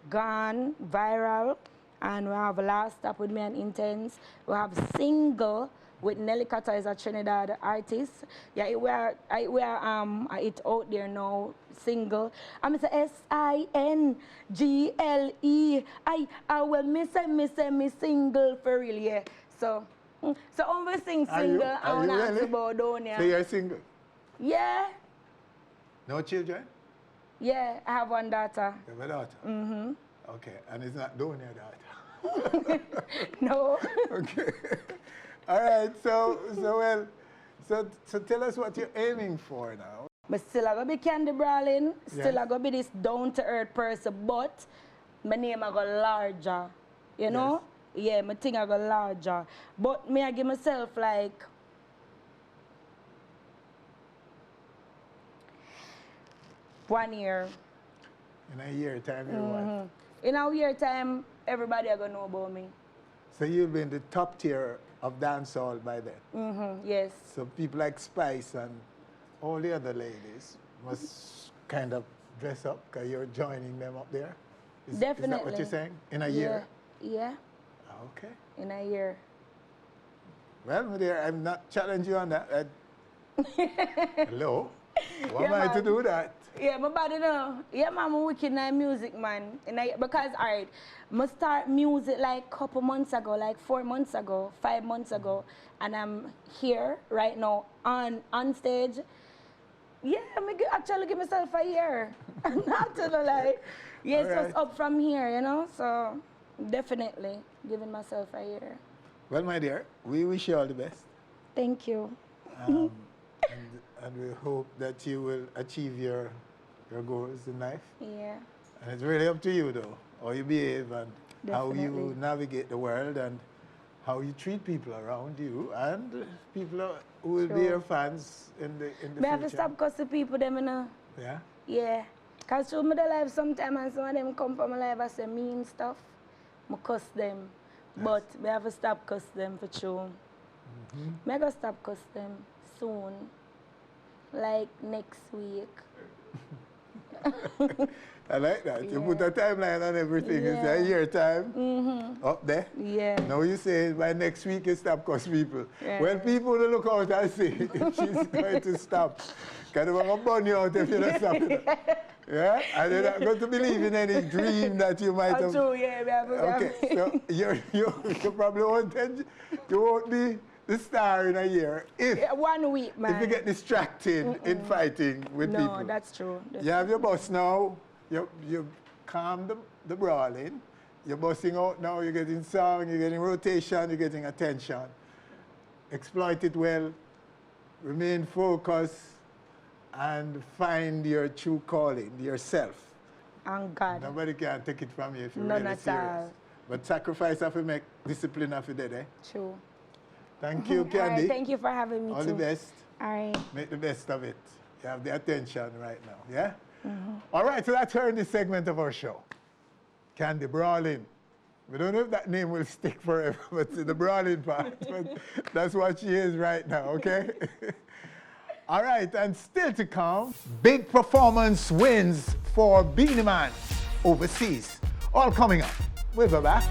gone viral, and we have Last Stop with me and Intense. We have Single with Nelly Carter, is a Trinidad artist. Yeah, it's out there now, Single. I'm say SINGLE. Well, me say me single for real, yeah. So, So I'm going to sing single. I want to ask about down here. So you're single? Yeah. No children? Yeah, I have one daughter. You have a daughter? Mm-hmm. Okay, and it's not down your daughter? No. Okay. All right, so tell us what you're aiming for now. But still I going to be Khandy Brawling. Still Yes. I going to be this down-to-earth person, but my name I go larger. You know? Yes. Yeah, my thing I go larger. But me I give myself like 1 year. In a year time, you're what? In a year time, everybody are going to know about me. So you'll be in the top tier of dancehall by then? Yes. So people like Spice and all the other ladies must kind of dress up because you're joining them up there? Definitely. Is that what you're saying? In a year? Yeah. Okay. In a year. Well, my dear, I'm not challenging you on that. Hello? Why am I to do that? Yeah, my body know. Yeah, man, I'm wicked in music, man. Because, all right, I start music like a couple months ago, like 4 months ago, 5 months ago, and I'm here right now on stage. Yeah, I actually give myself a year. Not to lie. Yeah, it's just up from here, you know? So, definitely giving myself a year. Well, my dear, we wish you all the best. Thank you. And we hope that you will achieve your goals in life. Yeah. And it's really up to you, though, how you behave and how you Definitely. navigate the world and how you treat people around you and people who will be Sure. your fans in the future. I have to stop cussing people, them, you know? Yeah? Yeah. Because through my life sometimes and some of them come from my life and say mean stuff, I cuss them. Yes. But I have to stop cuss them for sure. I gotta stop cuss them soon. Like next week. I like that. Yeah. You put a timeline on everything. Yeah. It's a year time up there. Yeah. Now you say by next week you stop cuss people. Yeah. Well, people will look out and see if she's going to stop. Because they're going to burn you out if you don't stop it. Yeah? And they're not going to believe in any dream that you might have. True, yeah. Okay, so you probably won't be the star in a year if 1 week, man. If you get distracted in fighting with people. No, that's true. You have your boss now. You calm the brawling. You're bossing out now. You're getting song. You're getting rotation. You're getting attention. Exploit it well. Remain focused and find your true calling, yourself. And God. Nobody can take it from you if you're None really at serious. all. But sacrifice have to make, discipline have to do, eh? True. Thank you, Khandy. All right, thank you for having me All too. the best. All right. Make the best of it. You have the attention right now, yeah? All right, so that's her in this segment of our show. Khandy Brawling. We don't know if that name will stick forever, but the Brawling part. But that's what she is right now, okay? All right, and still to come, big performance wins for Beenie Man overseas. All coming up. We'll be back.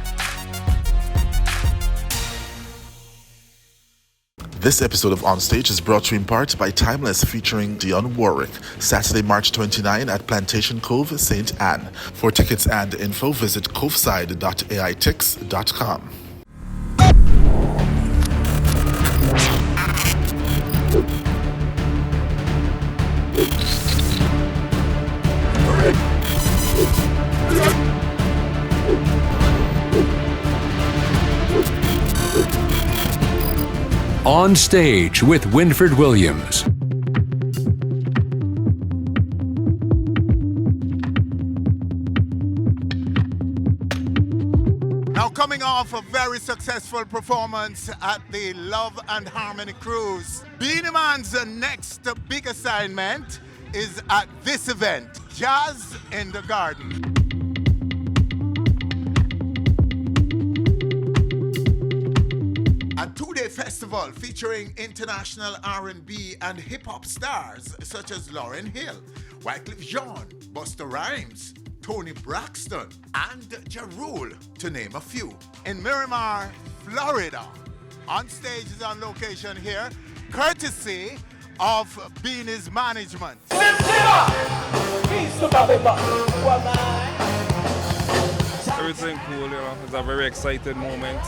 This episode of On Stage is brought to you in part by Timeless featuring Dionne Warwick, Saturday, March 29 at Plantation Cove, St. Anne. For tickets and info, visit coveside.aitix.com. On Stage with Winford Williams. Now coming off a very successful performance at the Love and Harmony Cruise, Beenie Man's next big assignment is at this event, Jazz in the Garden. A two-day festival featuring international R&B and hip-hop stars such as Lauryn Hill, Wyclef Jean, Busta Rhymes, Tony Braxton, and Ja Rule, to name a few. In Miramar, Florida. On Stage is on location here, courtesy of Beanie's management. Everything cool, you know. It's a very exciting moment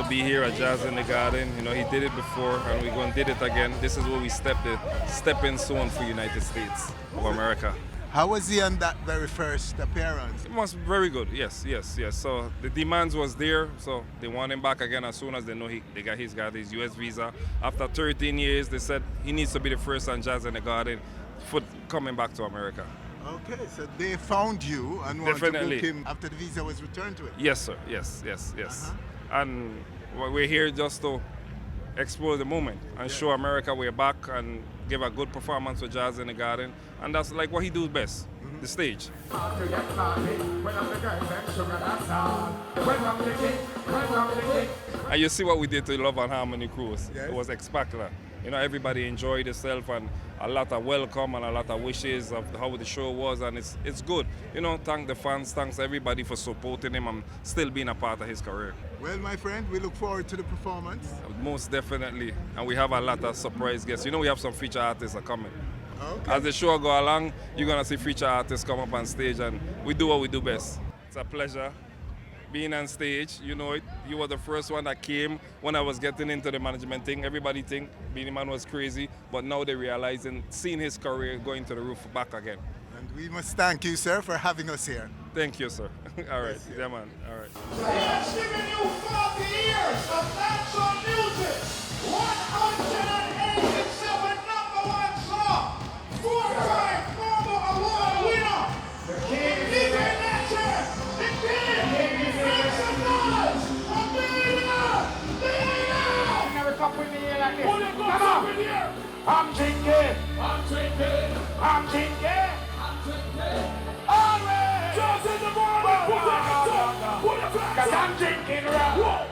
to be here at Jazz in the Garden. You know, he did it before, and we're going to do it again. This is where we stepping stone for United States of America. How was he on that very first appearance? It was very good, yes. So the demands was there, so they want him back again as soon as they know he got his US visa. After 13 years, they said he needs to be the first on Jazz in the Garden for coming back to America. Okay, so they found you and wanted to book him after the visa was returned to him? Yes, sir, yes. And we're here just to explore the moment and show America we're back and give a good performance for Jazz in the Garden. And that's like what he does best, the stage. And you see what we did to Love and Harmony Cruise. Yes. It was spectacular. You know, everybody enjoyed itself and a lot of welcome and a lot of wishes of how the show was, and it's good. You know, thank the fans, thanks everybody for supporting him and still being a part of his career. Well, my friend, we look forward to the performance. Most definitely, and we have a lot of surprise guests. You know, we have some feature artists are coming. Okay. As the show go along, you're gonna see feature artists come up on stage, and we do what we do best. It's a pleasure being on stage. You know it. You were the first one that came when I was getting into the management thing. Everybody think Beenie Man was crazy, but now they're realizing, seeing his career going to the roof back again. And we must thank you, sir, for having us here. Thank you, sir. All right, yeah, man. All right. Yes, giving you 40 years of dancehall music, 187 #1 song, 4-time Global Award winner, DJ Natchez, the King, make some noise for Beenie Man. Never stop with me here like this. Come on. I'm drinking. Alright. Just in the morning. Cause I'm drinking rum.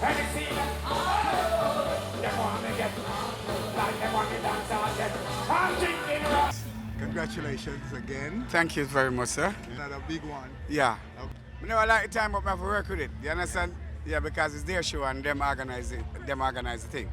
And you see that? They want me get like they want me dance again. I'm drinking rum. Congratulations again. Thank you very much, sir. Another big one. Yeah. Okay. You know, I like the time, but I have to work with it. You understand? Yeah, because it's their show and them organize the thing.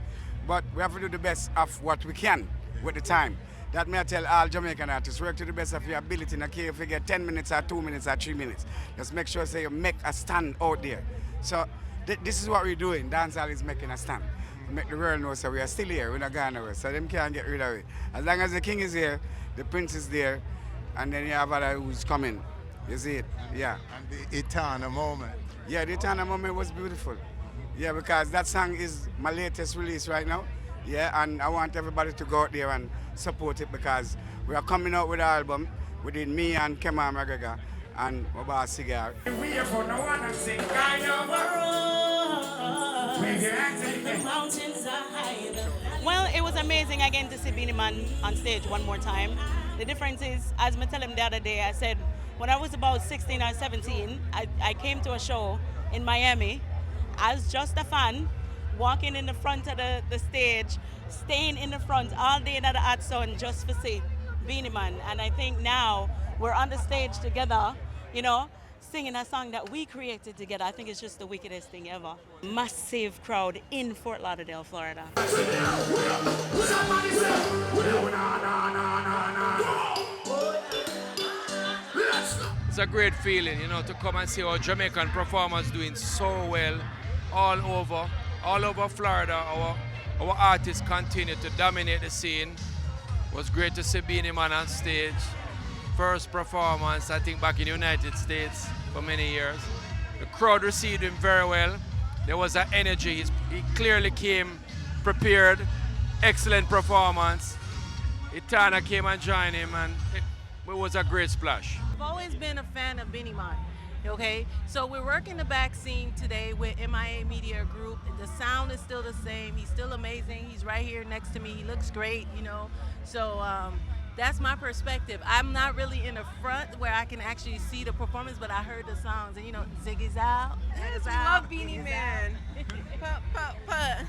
But we have to do the best of what we can with the time. That may I tell all Jamaican artists, work to the best of your ability. Not care if you get 10 minutes or 2 minutes or 3 minutes. Just make sure say you make a stand out there. So this is what we're doing. Dancehall is making a stand. Make the world know so we are still here, we're not gone away. So them can't get rid of it. As long as the king is here, the prince is there, and then you have other who's coming. You see it? Yeah. And the Eternal Moment. Yeah, the Eternal Moment was beautiful. Yeah, because that song is my latest release right now. Yeah, and I want everybody to go out there and support it because we are coming out with an album within me and Kema McGregor and Mobile Cigar. Well, it was amazing again to see Beenie Man on stage one more time. The difference is, as I tell him the other day, I said, when I was about 16 or 17, I came to a show in Miami as just a fan, walking in the front of the stage, staying in the front all day in the hot sun just for see Beenie Man. And I think now we're on the stage together, you know, singing a song that we created together. I think it's just the wickedest thing ever. Massive crowd in Fort Lauderdale, Florida. It's a great feeling, you know, to come and see our Jamaican performers doing so well all over Florida. Our artists continue to dominate the scene. It was great to see Beenie Man on stage. First performance, I think, back in the United States for many years. The crowd received him very well. There was an energy. He clearly came prepared. Excellent performance. Itana came and joined him, and it was a great splash. I've always been a fan of Beenie Man. Okay, so we're working the back scene today with MIA Media Group. The sound is still the same. He's still amazing. He's right here next to me. He looks great, you know. So that's my perspective. I'm not really in the front where I can actually see the performance, but I heard the songs. And you know, Ziggy's out. Yes, we love Beenie Man. Put, put, put.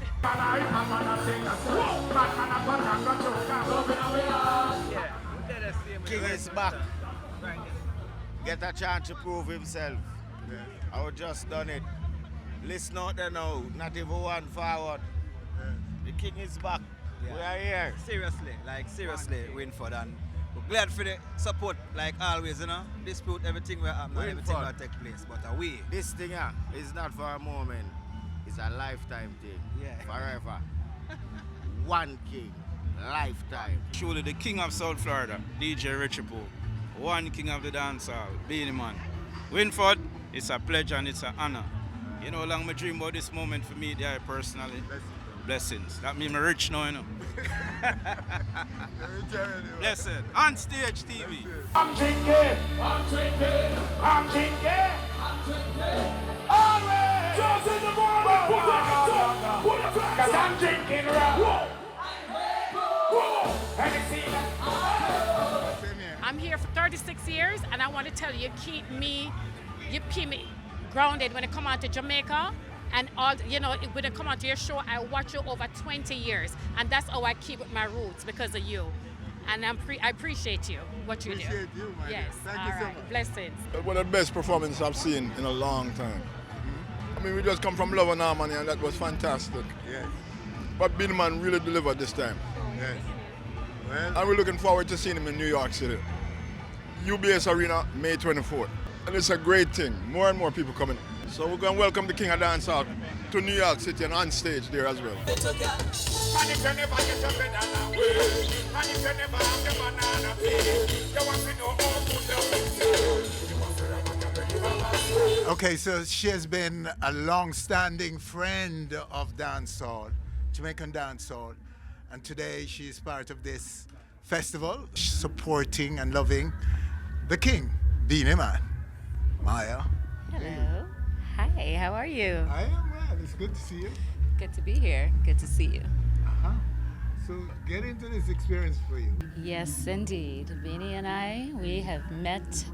King is back. Get a chance to prove himself. I would just done it. Listen out there now, not even one forward. The king is back. We are here. Seriously, Winford and We're glad for the support, like always, you know. Dispute everything will happen and everything will take place. But we. This thing is not for a moment. It's a lifetime thing. Yeah. Forever. One king. Lifetime. Surely the king of South Florida, DJ Richie Poe. One king of the dancehall, Beenie Man. Winford, it's a pleasure and it's an honor. You know, long my dream about this moment for me, there personally. Blessings. That means I'm rich now, you know. Blessed. On stage TV. I'm drinking. I'm drinking. I'm drinking. I'm drinking. Always. Just in the morning. Put your hands up. Put your hands up. 'Cause I'm drinking rum. Whoa. Whoa. Let me see that. I'm here for 36 years, and I want to tell you, you keep me grounded when I come out to Jamaica. And all, you know, when I come out to your show, I watch you over 20 years. And that's how I keep with my roots, because of you. And I appreciate you, what you do. Appreciate you, my Yes, dear. Thank all you so right. much. Blessings. One of the best performances I've seen in a long time. I mean, we just come from Love and Harmony, and that was fantastic. Yes. But Beenie Man really delivered this time. Yes. Well, And we're looking forward to seeing him in New York City. UBS Arena, May 24th. And it's a great thing. More and more people coming. So we're going to welcome the King of Dancehall to New York City and on stage there as well. And if you never get a banana way, and if you never have the banana peel, you want to know how good the Okay, so she has been a long-standing friend of dancehall, Jamaican dancehall, and today she is part of this festival, supporting and loving the king, Beenie Man. Maya. Hello. Hi, how are you? I am well. It's good to see you. Good to be here. Good to see you. So get into this experience for you. Yes, indeed. Beenie and I, we have met,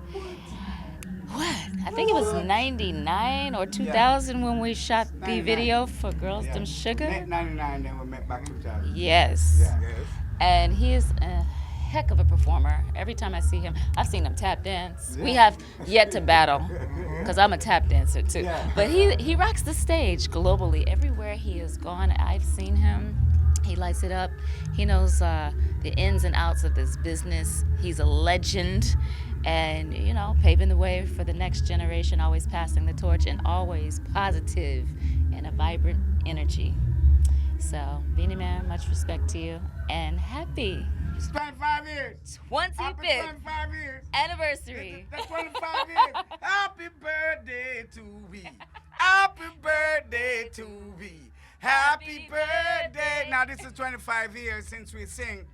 I think it was 99 or 2000 when we shot the video for Girls Them Sugar. 99, then we met back 2000. Yes. Yeah. And he is a heck of a performer. Every time I see him, I've seen him tap dance. We have yet to battle, because I'm a tap dancer too. Yeah. But he rocks the stage globally. Everywhere he has gone, I've seen him. He lights it up. He knows the ins and outs of this business. He's a legend, and you know, paving the way for the next generation, always passing the torch, and always positive and a vibrant energy. So, Beenie Man, much respect to you, and happy 25 years. 25th 25 years. anniversary. That's 25 years. Happy birthday to me. Happy birthday to me. Happy birthday. Now, this is 25 years since we sing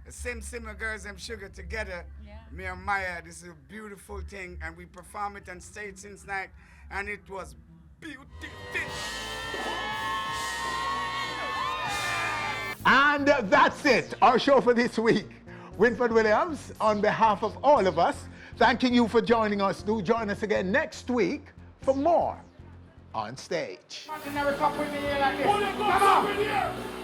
Sim Simmer Girls Them Sugar together. Me and Maya. This is a beautiful thing, and we perform it on stage since night, and it was beautiful. And that's it, our show for this week. Winford Williams, on behalf of all of us, thanking you for joining us. Do join us again next week for more On Stage. Come on.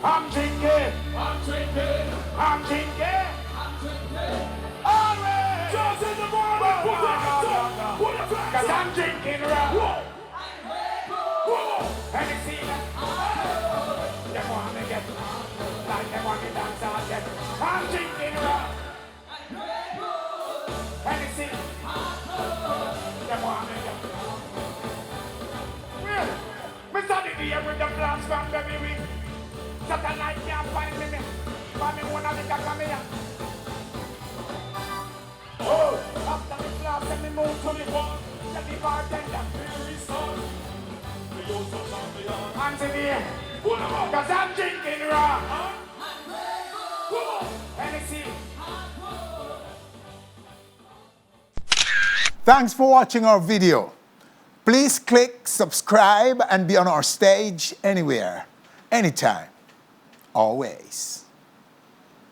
I'm drinking. I'm drinking. I'm drinking. I'm drinking. Always. Just in the morning. Put your hands up. Put your hands up. 'Cause I'm drinking rum. Whoa. Whoa. Let me see that. Them want me get like them want me dance all get. I'm drinking rum. Let me see. Them want me get. Really? Me study the air with the flash from baby week. Satellite can't find me. But me wanna make a come here. Oh, after the class, let me move to the bar. Let the bartender very soon. Hands in the air. 'Cause I'm drinking rum. Let me see. Thanks for watching our video. Please click subscribe and be on our stage anywhere, anytime, always.